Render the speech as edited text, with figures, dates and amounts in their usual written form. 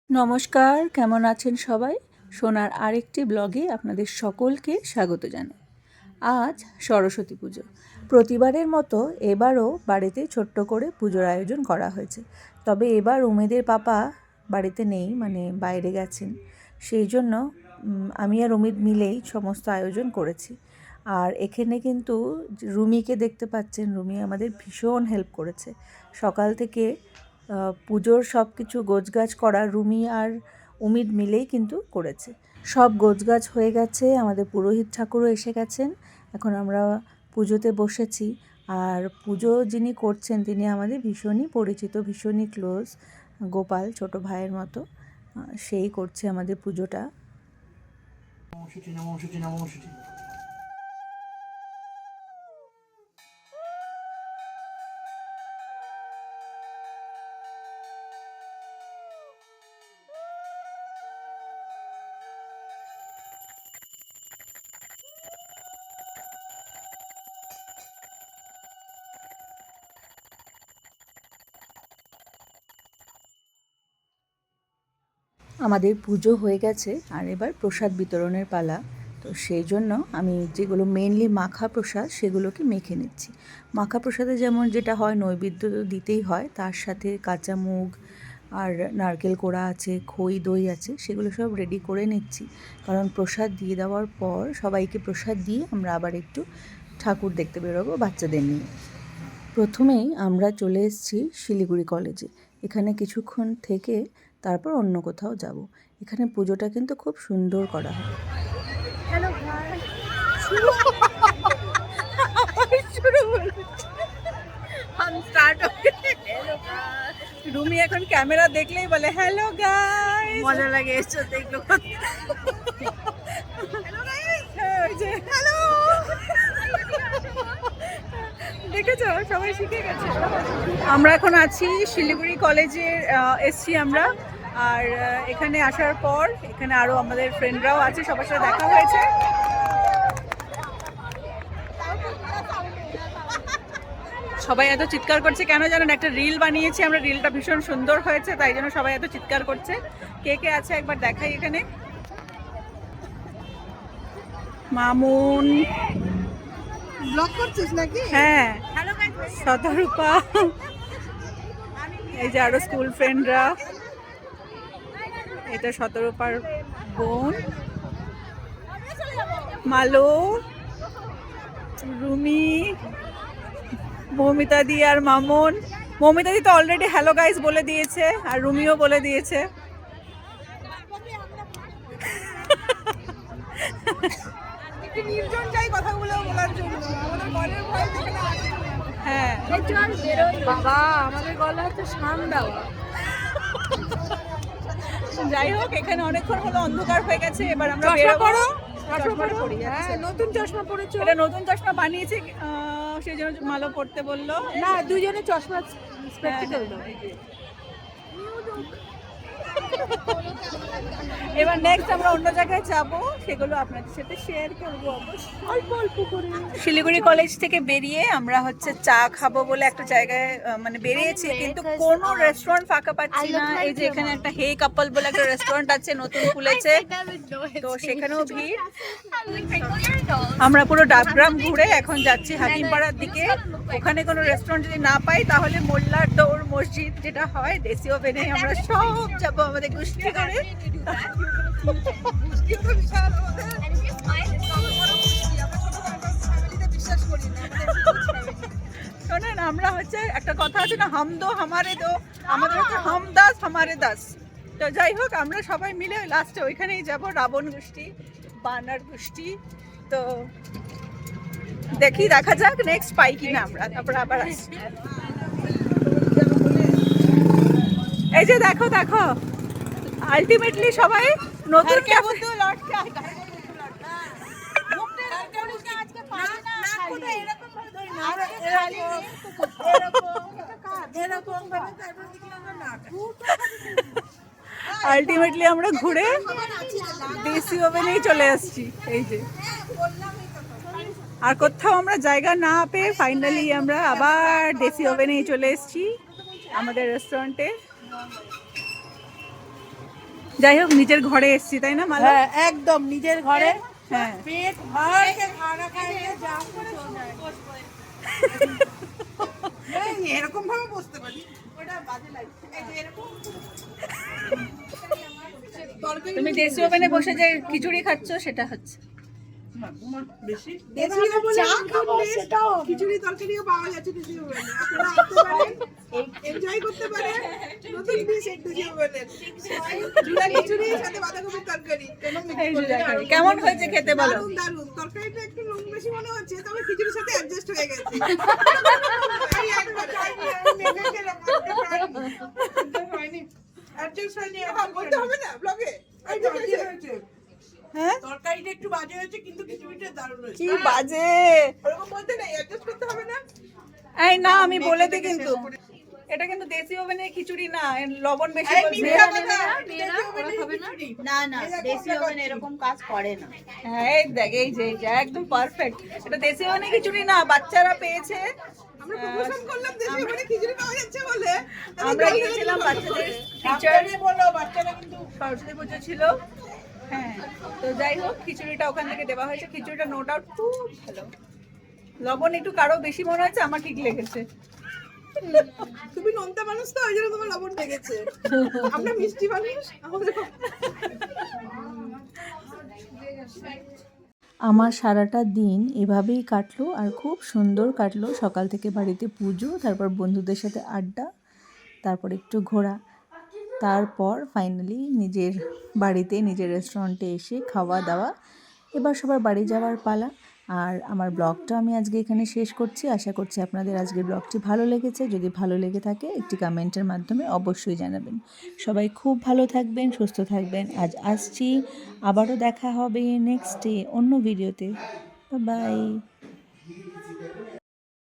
নমস্কার, কেমন আছেন সবাই? সোনার আরেকটি ব্লগে আপনাদের সকলকে স্বাগত জানাই। আজ সরস্বতী পুজো। প্রতিবারের মতো এবারও বাড়িতে ছোট্ট করে পুজোর আয়োজন করা হয়েছে। তবে এবার উমেদের পাপা বাড়িতে নেই, মানে বাইরে গেছেন। সেই জন্য আমি আর উমিদ মিলেই সমস্ত আয়োজন করেছি। আর এখানে কিন্তু রুমিকে দেখতে পাচ্ছেন, রুমি আমাদের ভীষণ হেল্প করেছে। সকাল থেকে পুজোর সব কিছু গোছগাছ করা রুমি আর উমিদ মিলেই কিন্তু করেছে। সব গোছগাছ হয়ে গেছে, আমাদের পুরোহিত ঠাকুরও এসে গেছেন। এখন আমরা পুজোতে বসেছি। আর পুজো যিনি করছেন তিনি আমাদের ভীষণই পরিচিত, ভীষণই ক্লোজ, গোপাল ছোট ভাইয়ের মতো। সেই করছে আমাদের পুজোটা। আমাদের পুজো হয়ে গেছে আর এবার প্রসাদ বিতরণের পালা। তো সেই জন্য আমি যেগুলো মেনলি মাখা প্রসাদ সেগুলোকে মেখে নিচ্ছি। মাখা প্রসাদে যেমন যেটা হয়, নৈবেদ্য দিতেই হয়, তার সাথে কাঁচা মুগ আর নারকেল কোড়া আছে, খই দই আছে, সেগুলো সব রেডি করে নিচ্ছি। কারণ প্রসাদ দিয়ে দেওয়ার পর সবাইকে প্রসাদ দিয়ে আমরা আবার একটু ঠাকুর দেখতে বেরোবো বাচ্চাদের নিয়ে। প্রথমেই আমরা চলে এসেছি শিলিগুড়ি কলেজে। এখানে কিছুক্ষণ থেকে তারপর অন্য কোথাও যাব। এখানে পুজোটা কিন্তু খুব সুন্দর করা হয়। হ্যালো রুমি এখন ক্যামেরা দেখলেই বলে হ্যালো গাইস, মজা লাগে এসো দেখলো। দেখেছো, সবাই শিখে গেছে। আমরা এখন আছি শিলিগুড়ি কলেজের, এসছি আমরা। আর এখানে আসার পর এখানে আরো আমাদের ফ্রেন্ডরাও আছে, সবার সাথে দেখা হয়েছে। সবাই এত চিৎকার করছে কেন জানেন? একটা রিল বানিয়েছি আমরা, রিলটা ভীষণ সুন্দর হয়েছে, তাই জন্য সবাই এত চিৎকার করছে। কে কে আছে একবার দেখাই। এখানে মামুন ব্লগ করছিস নাকি? হ্যাঁ, শতরূপা, এই যে আরো স্কুল ফ্রেন্ডরা। এটা শতরূপার বোন মালো, রুমি, মৌমিতা দি আর মামুন। মৌমিতা দি তো অলরেডি হ্যালো গাইস বলে দিয়েছে, আর রুমিও বলে দিয়েছে। নির্জন যাই কথাগুলো বলার জন্য আমাদের গলের ভয় থেকে না। হ্যাঁ, বাবা আমাদের গলা হচ্ছে শান দেওয়া। যাই হোক, এখানে অনেকক্ষণ হলো অন্ধকার হয়ে গেছে, এবার আমরা চশমা বেরোবো। পরো, চশমা পরি, হ্যাঁ নতুন চশমা পরেছো। এটা নতুন চশমা বানিয়েছি, সেই জন্য মালো পড়তে বললো। না দুজনে চশমা স্পেক্টাকল দাও। এবার নেক্সট আমরা অন্য জায়গায় যাব, সেগুলো আপনাদের সাথে শেয়ার করবো অল্প অল্প করে। শিলিগুড়ি কলেজ থেকে বেরিয়ে আমরা হচ্ছে চা খাবো বলে একটা জায়গায় মানে বেরিয়েছি, কিন্তু কোনো রেস্টুরেন্ট ফাঁকা পাচ্ছি না। এই যে এখানে একটা হে কাপল বলে একটা রেস্টুরেন্ট আছে, নতুন খুলেছে, তো সেখানেও ভিড়। আমরা পুরো ডাবগ্রাম ঘুরে এখন যাচ্ছি হাকিমপাড়ার দিকে। ওখানে কোনো রেস্টুরেন্ট যদি না পাই তাহলে মোল্লার দৌড় মসজিদ যেটা হয় দেশি ওভেনে আমরা সব যাবো আমাদের গোষ্ঠী করে। শোনেন, আমরা হচ্ছে একটা কথা আছে না, হাম দো হামারে দো, আমাদের হচ্ছে হাম দাস হামারে দাস। তো যাই হোক, আমরা সবাই মিলে লাস্টে ওইখানেই যাব, রাবণ গোষ্ঠী, বানার গোষ্ঠী। তো দেখা যাক নেক্সট পাই কিনা আমরা, তারপর আবার আসছি। এই যে দেখো দেখো, আলটিমেটলি সবাই নতুন আলটিমেটলি আমরা ঘুরে দেশি ওভেনেই চলে আসছি। এই যে, আর কোথাও আমরা জায়গা না পেয়ে ফাইনালি আমরা আবার দেশি ওভেনেই চলে এসেছি আমাদের রেস্টুরেন্টে। যাই হোক নিজের ঘরে এসছি তাই না মালা? হ্যাঁ একদম নিজের ঘরে হ্যাঁ পেট ভরকে খানা খাইয়ে যা এরকম ভাবে বসতে পারি ওটা বাজে লাগছে এই যে এরকম তুমি দেশি ওভেনে বসে যে খিচুড়ি খাচ্ছ সেটা হচ্ছে। বেশি চা খাবো সেটাও খিচুড়ি তরকারিও পাওয়া যাচ্ছে দেশি ওভেনে, আপনারা আসতে পারেন, এনজয় করতে পারেন নতুন ডিশ এই দেশি ওভেনের ঝুলা খিচুড়ি সাথে বাঁধাকপির তরকারি। এই যে দেখো, কেমন হয়েছে খেতে বলো? দারুণ দারুণ, তরকারিটা একটু নুন বেশি মনে হচ্ছে, তবে খিচুড়ির সাথে অ্যাডজাস্ট হয়ে গেছে। এই একবার মেনে গেলাম, হয়নি অ্যাডজাস্ট হয়নি, বলতে হবে না ব্লগে। হ্যাঁ তরকারিটা একটু বাজে হয়েছে কিন্তু খিচুড়িটা দারুণ হয়েছে। কি বাজে! ওরকম বলতে নেই, অ্যাডজাস্ট করতে হবে না। এই না আমি বলে দিই কিন্তু এটা কিন্তু দেশি ওভেনের খিচুড়ি না, এর লবণ বেশি এই বলছে। মিথ্যা কথা, না না দেশি ওভেন এরকম কাজ করে না। হ্যাঁ এই দেখ এই যে একদম পারফেক্ট। এটা দেশি ওভেনের খিচুড়ি না, বাচ্চারা পেয়েছে। আমরা প্রমোশন করলাম দেশি ওভেনে খিচুড়ি পাওয়া যাচ্ছে বলে। আমরা গিয়েছিলাম বাচ্চাদের টিচার বলো বাচ্চারা কিন্তু সরস্বতী পুজো ছিল। হ্যাঁ তো যাই হোক খিচুড়িটা ওখান থেকে দেওয়া হয়েছে। খিচুড়িটা নো ডাউট খুব ভালো। লবণ একটু কারো বেশি মনে হচ্ছে, আমার ঠিক লেগেছে। তুমি নোনতা মানুষ তো, ওই জন্য তোমার লবণ লেগেছে। আমরা মিষ্টি মানুষ, আমাদের আমার সারাটা দিন এভাবেই কাটলো আর খুব সুন্দর কাটলো। সকাল থেকে বাড়িতে পুজো, তারপর বন্ধুদের সাথে আড্ডা, তারপর একটু ঘোরা, তারপর ফাইনালি নিজের বাড়িতে নিজের রেস্টুরেন্টে এসে খাওয়া দাওয়া। এবার সবার বাড়ি যাওয়ার পালা। আর আমার ব্লগটা আমি আজকে এখানে শেষ করছি। আশা করছি আপনাদের আজকের ব্লগটি ভালো লেগেছে। যদি ভালো লেগে থাকে একটি কমেন্টের মাধ্যমে অবশ্যই জানাবেন। সবাই খুব ভালো থাকবেন, সুস্থ থাকবেন। আজ আসছি, আবারও দেখা হবে নেক্সট ডে অন্য ভিডিওতে। বাই।